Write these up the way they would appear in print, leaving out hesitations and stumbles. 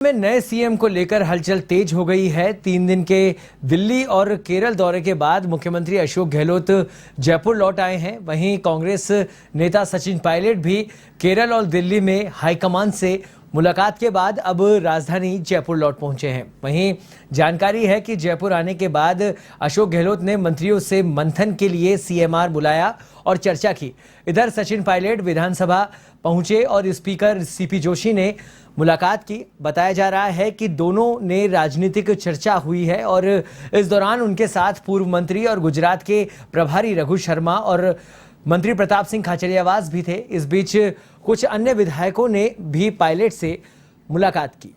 में नए सीएम को लेकर हलचल तेज हो गई है। 3 दिन के दिल्ली और केरल दौरे के बाद मुख्यमंत्री अशोक गहलोत जयपुर लौट आए हैं। वहीं कांग्रेस नेता सचिन पायलट भी केरल और दिल्ली में हाईकमान से मुलाकात के बाद अब राजधानी जयपुर लौट पहुंचे हैं। वहीं जानकारी है कि जयपुर आने के बाद अशोक गहलोत ने मंत्रियों से मंथन के लिए सीएमआर बुलाया और चर्चा की। इधर सचिन पायलट विधानसभा पहुंचे और स्पीकर सीपी जोशी ने मुलाकात की। बताया जा रहा है कि दोनों ने राजनीतिक चर्चा हुई है और इस दौरान उनके साथ पूर्व मंत्री और गुजरात के प्रभारी रघु शर्मा और मंत्री प्रताप सिंह खाचरियावास भी थे। इस बीच कुछ अन्य विधायकों ने भी पायलट से मुलाकात की।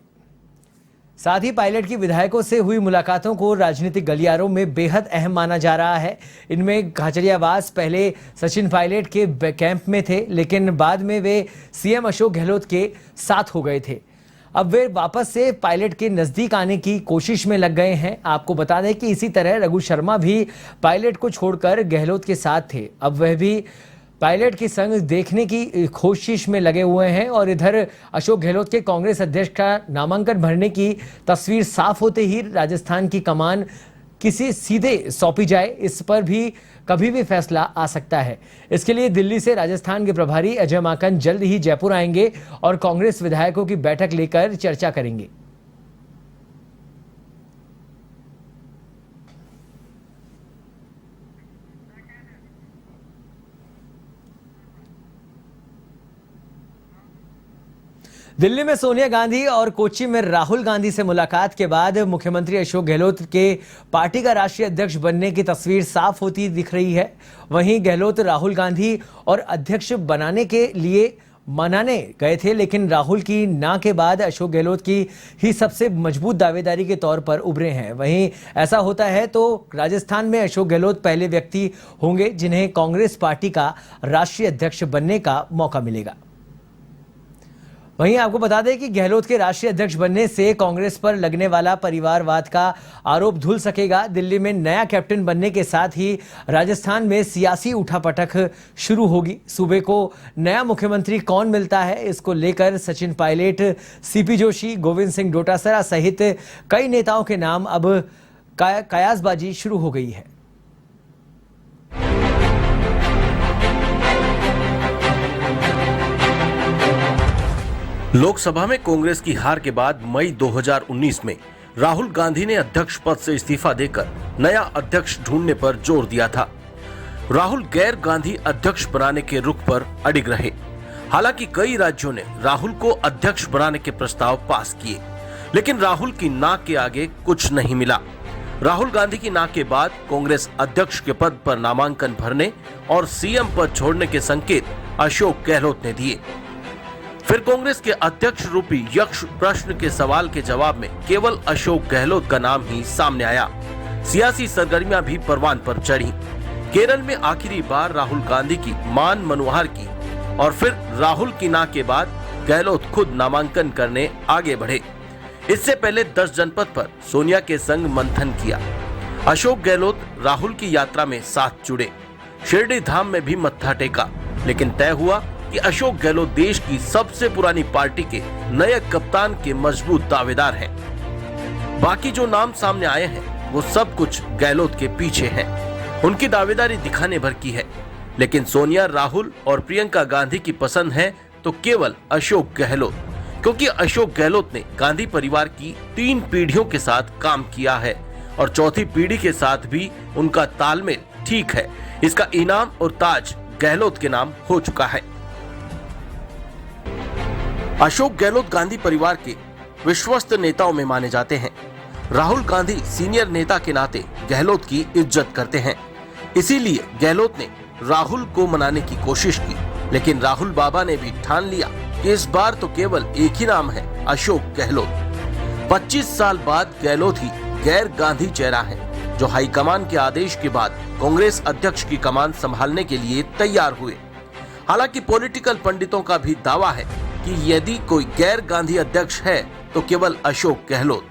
साथ ही पायलट की विधायकों से हुई मुलाकातों को राजनीतिक गलियारों में बेहद अहम माना जा रहा है। इनमें खाचरियावास पहले सचिन पायलट के कैंप में थे, लेकिन बाद में वे सीएम अशोक गहलोत के साथ हो गए थे। अब वे वापस से पायलट के नजदीक आने की कोशिश में लग गए हैं। आपको बता दें कि इसी तरह रघु शर्मा भी पायलट को छोड़कर गहलोत के साथ थे। अब वह भी पायलट की संग देखने की कोशिश में लगे हुए हैं। और इधर अशोक गहलोत के कांग्रेस अध्यक्ष का नामांकन भरने की तस्वीर साफ होते ही राजस्थान की कमान किसी सीधे सौंपी जाए, इस पर भी कभी भी फैसला आ सकता है। इसके लिए दिल्ली से राजस्थान के प्रभारी अजय माकन जल्द ही जयपुर आएंगे और कांग्रेस विधायकों की बैठक लेकर चर्चा करेंगे। दिल्ली में सोनिया गांधी और कोच्चि में राहुल गांधी से मुलाकात के बाद मुख्यमंत्री अशोक गहलोत के पार्टी का राष्ट्रीय अध्यक्ष बनने की तस्वीर साफ होती दिख रही है। वहीं गहलोत राहुल गांधी और अध्यक्ष बनाने के लिए मनाने गए थे, लेकिन राहुल की ना के बाद अशोक गहलोत की ही सबसे मजबूत दावेदारी के तौर पर उभरे हैं। वहीं ऐसा होता है तो राजस्थान में अशोक गहलोत पहले व्यक्ति होंगे जिन्हें कांग्रेस पार्टी का राष्ट्रीय अध्यक्ष बनने का मौका मिलेगा। वहीं आपको बता दें कि गहलोत के राष्ट्रीय अध्यक्ष बनने से कांग्रेस पर लगने वाला परिवारवाद का आरोप धुल सकेगा। दिल्ली में नया कैप्टन बनने के साथ ही राजस्थान में सियासी उठापटक शुरू होगी। सूबे को नया मुख्यमंत्री कौन मिलता है, इसको लेकर सचिन पायलट, सीपी जोशी, गोविंद सिंह डोटासरा सहित कई नेताओं के नाम अब कयासबाजी शुरू हो गई है। लोकसभा में कांग्रेस की हार के बाद मई 2019 में राहुल गांधी ने अध्यक्ष पद से इस्तीफा देकर नया अध्यक्ष ढूंढने पर जोर दिया था। राहुल गैर गांधी अध्यक्ष बनाने के रुख पर अडिग रहे। हालांकि कई राज्यों ने राहुल को अध्यक्ष बनाने के प्रस्ताव पास किए, लेकिन राहुल की नाक के आगे कुछ नहीं मिला। राहुल गांधी की नाक के बाद कांग्रेस अध्यक्ष के पद पर नामांकन भरने और सीएम पद छोड़ने के संकेत अशोक गहलोत ने दिए। फिर कांग्रेस के अध्यक्ष रूपी यक्ष प्रश्न के सवाल के जवाब में केवल अशोक गहलोत का नाम ही सामने आया। सियासी सरगर्मियां भी परवान पर चढ़ी। केरल में आखिरी बार राहुल गांधी की मान मनोहर की और फिर राहुल की ना के बाद गहलोत खुद नामांकन करने आगे बढ़े। इससे पहले 10 जनपद पर सोनिया के संग मंथन किया। अशोक गहलोत राहुल की यात्रा में साथ जुड़े। शिरडी धाम में भी मत्था टेका, लेकिन तय हुआ कि अशोक गहलोत देश की सबसे पुरानी पार्टी के नए कप्तान के मजबूत दावेदार हैं। बाकी जो नाम सामने आए हैं वो सब कुछ गहलोत के पीछे हैं। उनकी दावेदारी दिखाने भर की है, लेकिन सोनिया, राहुल और प्रियंका गांधी की पसंद है तो केवल अशोक गहलोत, क्योंकि अशोक गहलोत ने गांधी परिवार की 3 पीढ़ियों के साथ काम किया है और चौथी पीढ़ी के साथ भी उनका तालमेल ठीक है। इसका इनाम और ताज गहलोत के नाम हो चुका है। अशोक गहलोत गांधी परिवार के विश्वस्त नेताओं में माने जाते हैं। राहुल गांधी सीनियर नेता के नाते गहलोत की इज्जत करते हैं, इसीलिए गहलोत ने राहुल को मनाने की कोशिश की, लेकिन राहुल बाबा ने भी ठान लिया कि इस बार तो केवल एक ही नाम है, अशोक गहलोत। 25 साल बाद गहलोत ही गैर गांधी चेहरा है, जो हाईकमान के आदेश के बाद कांग्रेस अध्यक्ष की कमान संभालने के लिए तैयार हुए। हालांकि पॉलिटिकल पंडितों का भी दावा है कि यदि कोई गैर गांधी अध्यक्ष है तो केवल अशोक गहलोत।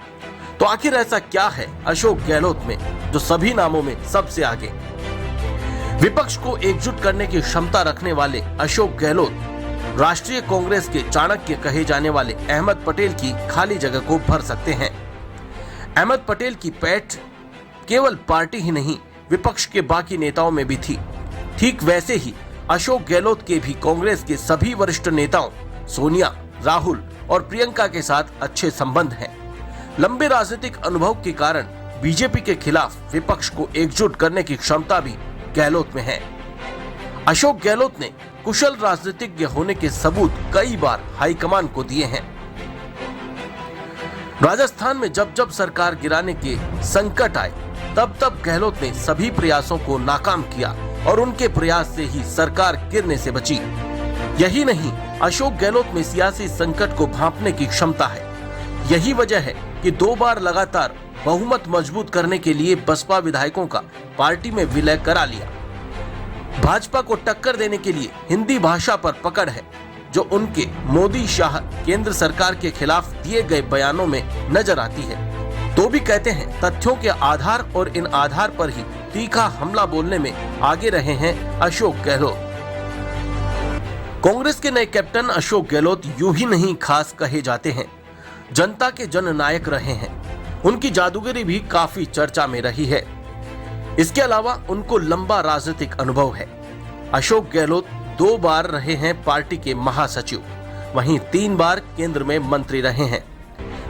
तो आखिर ऐसा क्या है अशोक गहलोत में जो सभी नामों में सबसे आगे? विपक्ष को एकजुट करने की क्षमता रखने वाले अशोक गहलोत राष्ट्रीय कांग्रेस के चाणक्य कहे जाने वाले अहमद पटेल की खाली जगह को भर सकते हैं। अहमद पटेल की पैठ केवल पार्टी ही नहीं, विपक्ष के बाकी नेताओं में भी थी। ठीक वैसे ही अशोक गहलोत के भी कांग्रेस के सभी वरिष्ठ नेताओं सोनिया, राहुल और प्रियंका के साथ अच्छे संबंध हैं। लंबे राजनीतिक अनुभव के कारण बीजेपी के खिलाफ विपक्ष को एकजुट करने की क्षमता भी गहलोत में है। अशोक गहलोत ने कुशल राजनीतिज्ञ होने के सबूत कई बार हाईकमान को दिए हैं। राजस्थान में जब जब सरकार गिराने के संकट आए, तब तब गहलोत ने सभी प्रयासों को नाकाम किया और उनके प्रयास से ही सरकार गिरने से बची। यही नहीं, अशोक गहलोत में सियासी संकट को भांपने की क्षमता है। यही वजह है कि 2 बार लगातार बहुमत मजबूत करने के लिए बसपा विधायकों का पार्टी में विलय करा लिया। भाजपा को टक्कर देने के लिए हिंदी भाषा पर पकड़ है, जो उनके मोदी शाह केंद्र सरकार के खिलाफ दिए गए बयानों में नजर आती है। तो भी कहते हैं, तथ्यों के आधार और इन आधार पर ही तीखा हमला बोलने में आगे रहे हैं अशोक गहलोत। कांग्रेस के नए कैप्टन अशोक गहलोत यूं ही नहीं खास कहे जाते हैं, जनता के जननायक रहे हैं। उनकी जादूगरी भी काफी चर्चा में रही है। इसके अलावा उनको लंबा राजनीतिक अनुभव है। अशोक गहलोत 2 बार रहे हैं पार्टी के महासचिव, वहीं 3 बार केंद्र में मंत्री रहे हैं।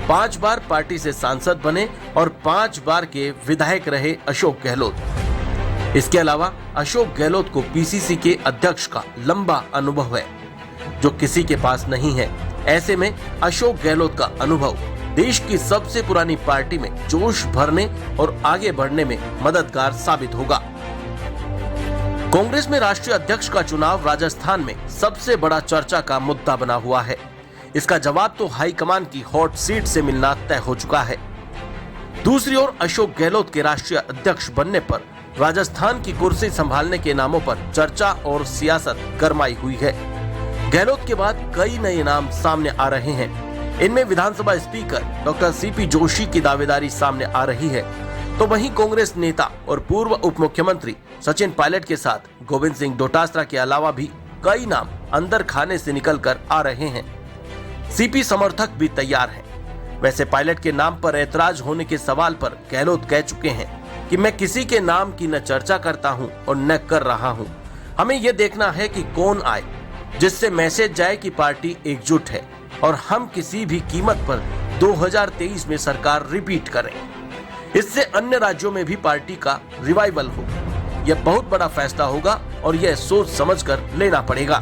5 बार पार्टी से सांसद बने और 5 बार के विधायक रहे अशोक गहलोत। इसके अलावा अशोक गहलोत को पीसीसी के अध्यक्ष का लंबा अनुभव है, जो किसी के पास नहीं है। ऐसे में अशोक गहलोत का अनुभव देश की सबसे पुरानी पार्टी में जोश भरने और आगे बढ़ने में मददगार साबित होगा। कांग्रेस में राष्ट्रीय अध्यक्ष का चुनाव राजस्थान में सबसे बड़ा चर्चा का मुद्दा बना हुआ है। इसका जवाब तो हाईकमान की हॉट सीट से मिलना तय हो चुका है। दूसरी ओर अशोक गहलोत के राष्ट्रीय अध्यक्ष बनने पर राजस्थान की कुर्सी संभालने के नामों पर चर्चा और सियासत गरमाई हुई है। गहलोत के बाद कई नए नाम सामने आ रहे हैं। इनमें विधानसभा स्पीकर डॉक्टर सीपी जोशी की दावेदारी सामने आ रही है, तो वहीं कांग्रेस नेता और पूर्व उप मुख्यमंत्री सचिन पायलट के साथ गोविंद सिंह डोटासरा के अलावा भी कई नाम अंदर खाने से निकलकर आ रहे हैं। सीपी समर्थक भी तैयार हैं। वैसे पायलट के नाम पर ऐतराज होने के सवाल पर गहलोत कह चुके हैं कि मैं किसी के नाम की न चर्चा करता हूं और न कर रहा हूं। हमें यह देखना है कि कौन आए, जिससे मैसेज जाए कि पार्टी एकजुट है और हम किसी भी कीमत पर 2023 में सरकार रिपीट करें। इससे अन्य राज्यों में भी पार्टी का रिवाइवल हो। यह बहुत बड़ा फैसला होगा और यह सोच समझकर लेना पड़ेगा।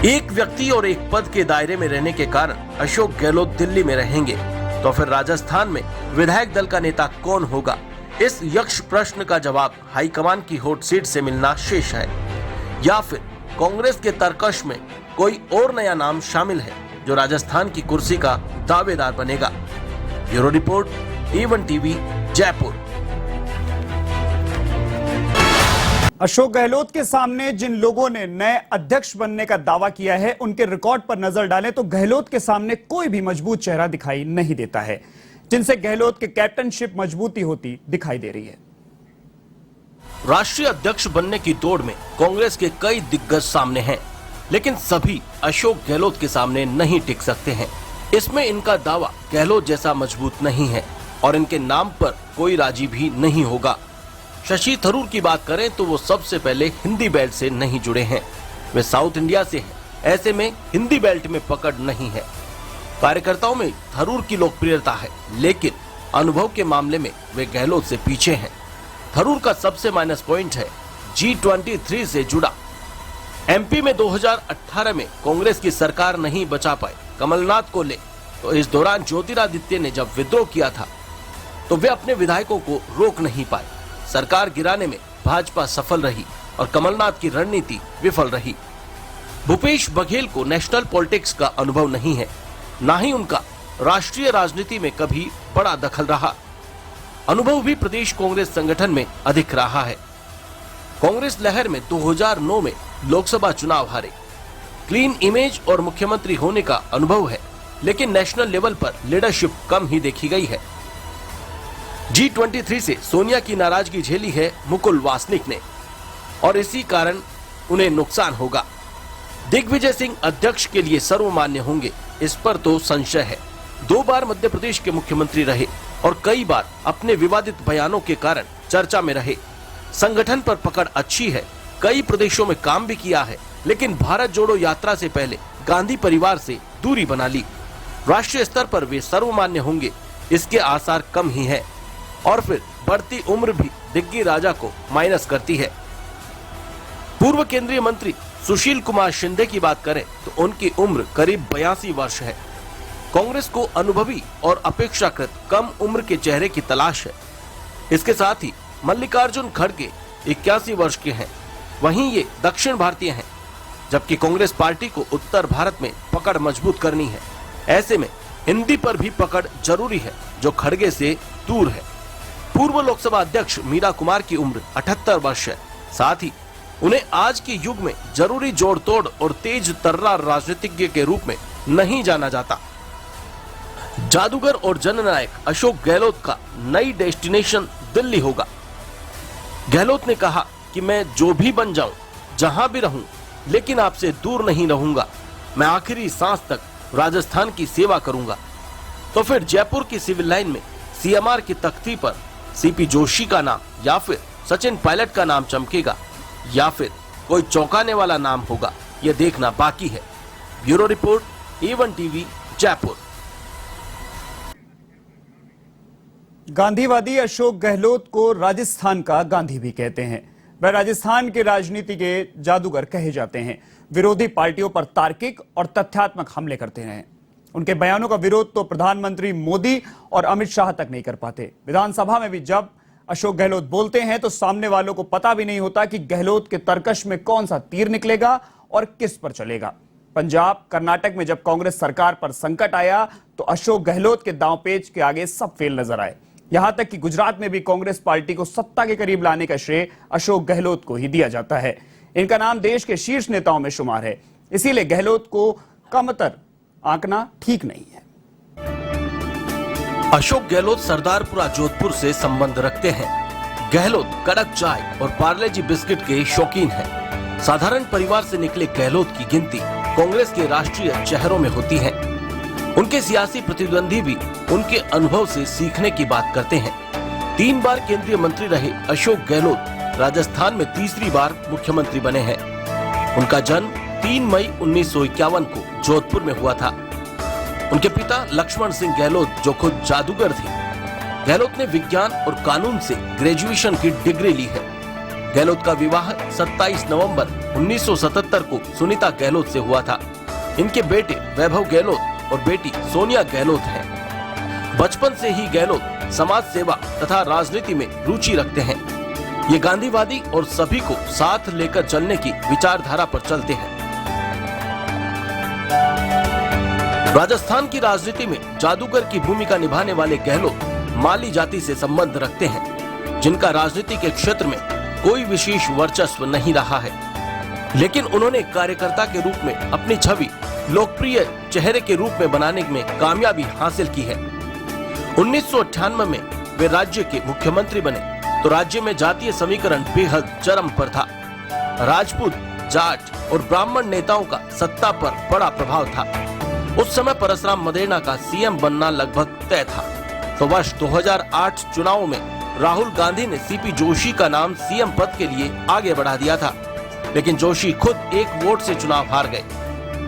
एक व्यक्ति और एक पद के दायरे में रहने के कारण अशोक गहलोत दिल्ली में रहेंगे, तो फिर राजस्थान में विधायक दल का नेता कौन होगा? इस यक्ष प्रश्न का जवाब हाईकमान की हॉट सीट से मिलना शेष है, या फिर कांग्रेस के तर्कश में कोई और नया नाम शामिल है जो राजस्थान की कुर्सी का दावेदार बनेगा। Bureau report, A1 TV, Jaipur. Ashok Gehlot के सामने जिन लोगों ने नए अध्यक्ष बनने का दावा किया है, उनके रिकॉर्ड पर नजर डालें तो गहलोत के सामने कोई भी मजबूत चेहरा दिखाई नहीं देता है, जिनसे गहलोत के कैप्टनशिप मजबूती होती दिखाई दे रही है। राष्ट्रीय अध्यक्ष बनने की दौड़ में कांग्रेस के कई दिग्गज सामने हैं, लेकिन सभी अशोक गहलोत के सामने नहीं टिक सकते हैं। इसमें इनका दावा गहलोत जैसा मजबूत नहीं है और इनके नाम पर कोई राजी भी नहीं होगा। शशि थरूर की बात करें तो वो सबसे पहले हिंदी बेल्ट से नहीं जुड़े हैं, वे साउथ इंडिया से हैं। ऐसे में हिंदी बेल्ट में पकड़ नहीं है। कार्यकर्ताओं में थरूर की लोकप्रियता है, लेकिन अनुभव के मामले में वे गहलोत से पीछे हैं। थरूर का सबसे माइनस पॉइंट है G23 से जुड़ा। MP में 2018 में कांग्रेस की सरकार नहीं बचा पाए कमलनाथ को ले, तो इस दौरान ज्योतिरादित्य ने जब विद्रोह किया था तो वे अपने विधायकों को रोक नहीं पाए। सरकार गिराने में भाजपा सफल रही और कमलनाथ की रणनीति विफल रही। भूपेश बघेल को नेशनल पॉलिटिक्स का अनुभव नहीं है, ना ही उनका राष्ट्रीय राजनीति में कभी बड़ा दखल रहा। अनुभव भी प्रदेश कांग्रेस संगठन में अधिक रहा है। कांग्रेस लहर में 2009 में लोकसभा चुनाव हारे। क्लीन इमेज और मुख्यमंत्री होने का अनुभव है, लेकिन नेशनल लेवल पर लीडरशिप कम ही देखी गई है। G23 से सोनिया की नाराजगी झेली है मुकुल वासनिक ने और इसी कारण उन्हें नुकसान होगा। दिग्विजय सिंह अध्यक्ष के लिए सर्वमान्य होंगे, इस पर तो संशय है। 2 बार मध्य प्रदेश के मुख्यमंत्री रहे और कई बार अपने विवादित बयानों के कारण चर्चा में रहे। संगठन पर पकड़ अच्छी है, कई प्रदेशों में काम भी किया है, लेकिन भारत जोड़ो यात्रा से पहले गांधी परिवार से दूरी बना ली। राष्ट्रीय स्तर पर वे सर्वमान्य होंगे, इसके आसार कम ही हैं। और फिर बढ़ती उम्र भी दिग्गी राजा को माइनस करती है। पूर्व केंद्रीय मंत्री सुशील कुमार शिंदे की बात करें तो उनकी उम्र करीब 82 वर्ष है। कांग्रेस को अनुभवी और अपेक्षाकृत कम उम्र के चेहरे की तलाश है। इसके साथ ही मल्लिकार्जुन खड़गे 81 वर्ष के हैं, वहीं ये दक्षिण भारतीय हैं, जबकि कांग्रेस पार्टी को उत्तर भारत में पकड़ मजबूत करनी है। ऐसे में हिंदी पर भी पकड़ जरूरी है, जो खड़गे से दूर है। पूर्व लोकसभा अध्यक्ष मीरा कुमार की उम्र 78 वर्ष है। साथ ही उन्हें आज के युग में जरूरी जोड़ तोड़ और तेज तर्रार राजनीतिज्ञ के रूप में नहीं जाना जाता। जादूगर और जननायक अशोक गहलोत का नई डेस्टिनेशन दिल्ली होगा। गहलोत ने कहा कि मैं जो भी बन जाऊं, जहां भी रहूं, लेकिन आपसे दूर नहीं रहूंगा। मैं आखिरी सांस तक राजस्थान की सेवा करूंगा। तो फिर जयपुर की सिविल लाइन में सीएमआर की तख्ती पर सीपी जोशी का नाम या फिर सचिन पायलट का नाम चमकेगा या फिर कोई चौंकाने वाला नाम होगा, यह देखना बाकी है। Bureau report, A1 TV, Jaipur. गांधीवादी अशोक गहलोत को राजस्थान का गांधी भी कहते हैं। वह राजस्थान के राजनीति के जादूगर कहे जाते हैं। विरोधी पार्टियों पर तार्किक और तथ्यात्मक हमले करते रहे। उनके बयानों का विरोध तो प्रधानमंत्री मोदी और अमित शाह तक नहीं कर पाते। विधानसभा में भी जब अशोक गहलोत बोलते हैं तो सामने वालों को पता भी नहीं होता कि गहलोत के तरकश में कौन सा तीर निकलेगा और किस पर चलेगा। पंजाब, कर्नाटक में जब कांग्रेस सरकार पर संकट आया तो अशोक गहलोत के दांवपेच के आगे सब फेल नजर आए। यहां तक कि गुजरात में भी कांग्रेस पार्टी को सत्ता के करीब लाने का श्रेय अशोक गहलोत को ही दिया जाता है। इनका नाम देश के शीर्ष नेताओं में शुमार है, इसीलिए गहलोत को कमतर आंकना ठीक नहीं है। अशोक गहलोत सरदारपुरा जोधपुर से संबंध रखते हैं। गहलोत कड़क चाय और पार्ले जी बिस्किट के शौकीन हैं। साधारण परिवार से निकले गहलोत की गिनती कांग्रेस के राष्ट्रीय चेहरों में होती है। उनके सियासी प्रतिद्वंदी भी उनके अनुभव से सीखने की बात करते हैं। 3 बार केंद्रीय मंत्री रहे अशोक गहलोत राजस्थान में तीसरी बार मुख्यमंत्री बने हैं। उनका जन्म 3 मई 1951 को जोधपुर में हुआ था। उनके पिता लक्ष्मण सिंह गहलोत जो खुद जादूगर थे। गहलोत ने विज्ञान और कानून से ग्रेजुएशन की डिग्री ली है। गहलोत का विवाह 27 नवंबर 1977 को सुनीता गहलोत से हुआ था। इनके बेटे वैभव गहलोत और बेटी सोनिया गहलोत हैं। बचपन से ही गहलोत समाज सेवा तथा राजनीति में रुचि रखते हैं। ये गांधीवादी और सभी को साथ लेकर चलने की विचारधारा पर चलते हैं। राजस्थान की राजनीति में जादूगर की भूमिका निभाने वाले गहलोत माली जाति से संबंध रखते हैं, जिनका राजनीति के क्षेत्र में कोई विशेष वर्चस्व नहीं रहा है, लेकिन उन्होंने कार्यकर्ता के रूप में अपनी छवि लोकप्रिय चेहरे के रूप में बनाने में कामयाबी हासिल की है। 1998 में वे राज्य के मुख्यमंत्री बने तो राज्य में जातीय समीकरण बेहद चरम पर था। राजपूत, जाट और ब्राह्मण नेताओं का सत्ता पर बड़ा प्रभाव था। उस समय परसराम मदेरणा का सीएम बनना लगभग तय था। तो वर्ष 2008 चुनाव में राहुल गांधी ने सीपी जोशी का नाम सीएम पद के लिए आगे बढ़ा दिया था, लेकिन जोशी खुद 1 वोट से चुनाव हार गए।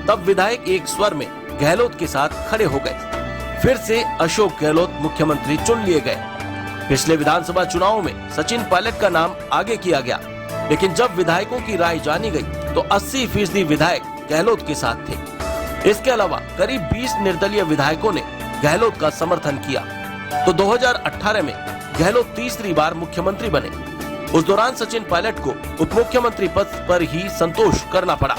तब विधायक एक स्वर में गहलोत के साथ खड़े हो गए। फिर से अशोक गहलोत मुख्यमंत्री चुन लिए गए। पिछले विधानसभा चुनाव में सचिन पायलट का नाम आगे किया गया, लेकिन जब विधायकों की राय जानी गई तो 80% विधायक गहलोत के साथ थे। इसके अलावा करीब 20 निर्दलीय विधायकों ने गहलोत का समर्थन किया। तो 2018 में गहलोत तीसरी बार मुख्यमंत्री बने। उस दौरान सचिन पायलट को उप मुख्यमंत्री पद पर ही संतोष करना पड़ा।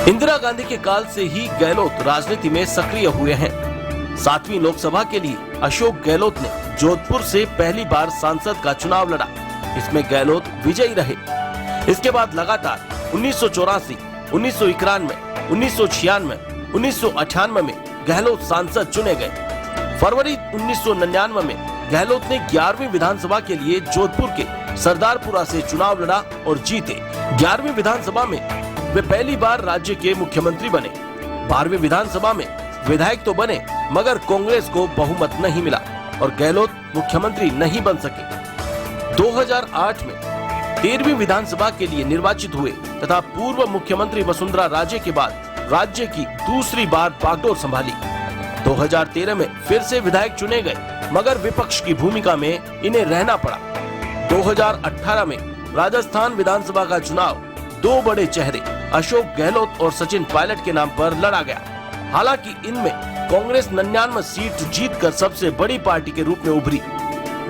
इंदिरा गांधी के काल से ही गहलोत राजनीति में सक्रिय हुए हैं। 7वीं लोकसभा के लिए अशोक गहलोत ने जोधपुर से पहली बार सांसद का चुनाव लड़ा। इसमें गहलोत विजयी रहे। इसके बाद लगातार 1984, 1991, 1996, 1998 में गहलोत सांसद चुने गए। फरवरी 1999 में गहलोत ने 11वीं विधानसभा के लिए जोधपुर के सरदारपुरा से चुनाव लड़ा और जीते। 11वीं विधानसभा में वे पहली बार राज्य के मुख्यमंत्री बने। 12वीं विधानसभा में विधायक तो बने, मगर कांग्रेस को बहुमत नहीं मिला और गहलोत मुख्यमंत्री नहीं बन सके। 2008 में 13वीं विधानसभा के लिए निर्वाचित हुए तथा पूर्व मुख्यमंत्री वसुंधरा राजे के बाद राज्य की दूसरी बार बागडोर संभाली। 2013 में फिर से विधायक चुने गए, मगर विपक्ष की भूमिका में इन्हें रहना पड़ा। 2018 में राजस्थान विधानसभा का चुनाव दो बड़े चेहरे अशोक गहलोत और सचिन पायलट के नाम पर लड़ा गया। हालांकि इनमें कांग्रेस 99 सीट जीतकर सबसे बड़ी पार्टी के रूप में उभरी।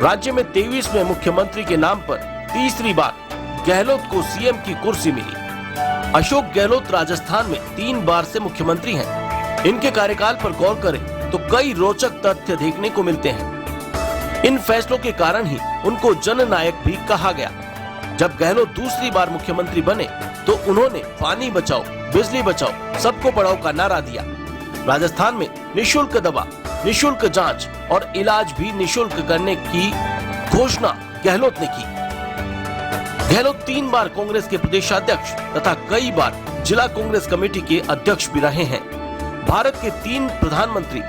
राज्य में 23वें मुख्यमंत्री के नाम पर तीसरी बार गहलोत को सीएम की कुर्सी मिली। अशोक गहलोत राजस्थान में 3 बार से मुख्यमंत्री हैं। इनके कार्यकाल पर गौर करें तो कई रोचक तथ्य देखने को मिलते हैं। इन फैसलों के कारण ही उनको जननायक भी कहा गया। जब गहलोत दूसरी बार मुख्यमंत्री बने तो उन्होंने पानी बचाओ, बिजली बचाओ, सबको पढ़ाओ का नारा दिया। राजस्थान में निशुल्क दवा, निशुल्क जांच और इलाज भी निशुल्क करने की घोषणा गहलोत ने की। गहलोत 3 बार कांग्रेस के प्रदेशाध्यक्ष तथा कई बार जिला कांग्रेस कमेटी के अध्यक्ष भी रहे हैं। भारत के 3 प्रधानमंत्री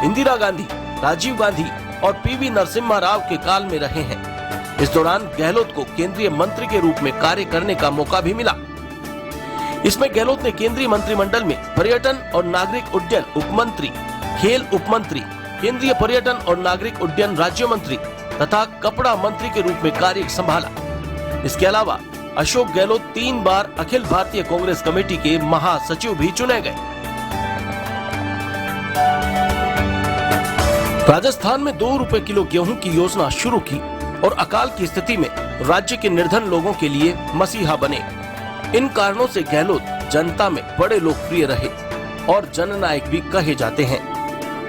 इंदिरा गांधी, राजीव गांधी और पीवी नरसिम्हा राव के काल में रहे हैं। इस दौरान गहलोत को केंद्रीय मंत्री के रूप में कार्य करने का मौका भी मिला। इसमें गहलोत ने केंद्रीय मंत्रिमंडल में पर्यटन और नागरिक उड्डयन उपमंत्री, खेल उपमंत्री, केंद्रीय पर्यटन और नागरिक उड्डयन राज्य मंत्री तथा कपड़ा मंत्री के रूप में कार्य संभाला। इसके अलावा अशोक गहलोत 3 बार अखिल भारतीय कांग्रेस कमेटी के महासचिव भी चुने गए। राजस्थान में 2 रुपए किलो गेहूं की योजना शुरू की और अकाल की स्थिति में राज्य के निर्धन लोगों के लिए मसीहा बने। इन कारणों से गहलोत जनता में बड़े लोकप्रिय रहे और जननायक भी कहे जाते हैं।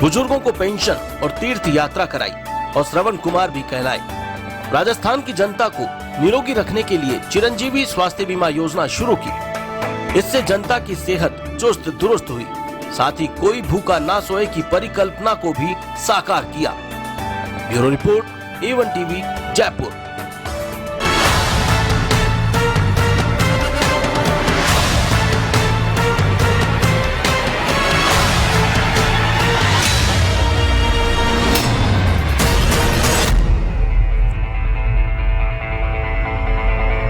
बुजुर्गों को पेंशन और तीर्थ यात्रा कराई और श्रवण कुमार भी कहलाए। राजस्थान की जनता को निरोगी रखने के लिए चिरंजीवी स्वास्थ्य बीमा योजना शुरू की। इससे जनता की सेहत चुस्त दुरुस्त हुई। साथ ही कोई भूखा ना सोए की परिकल्पना को भी साकार किया। Bureau report, A1 TV, Jaipur.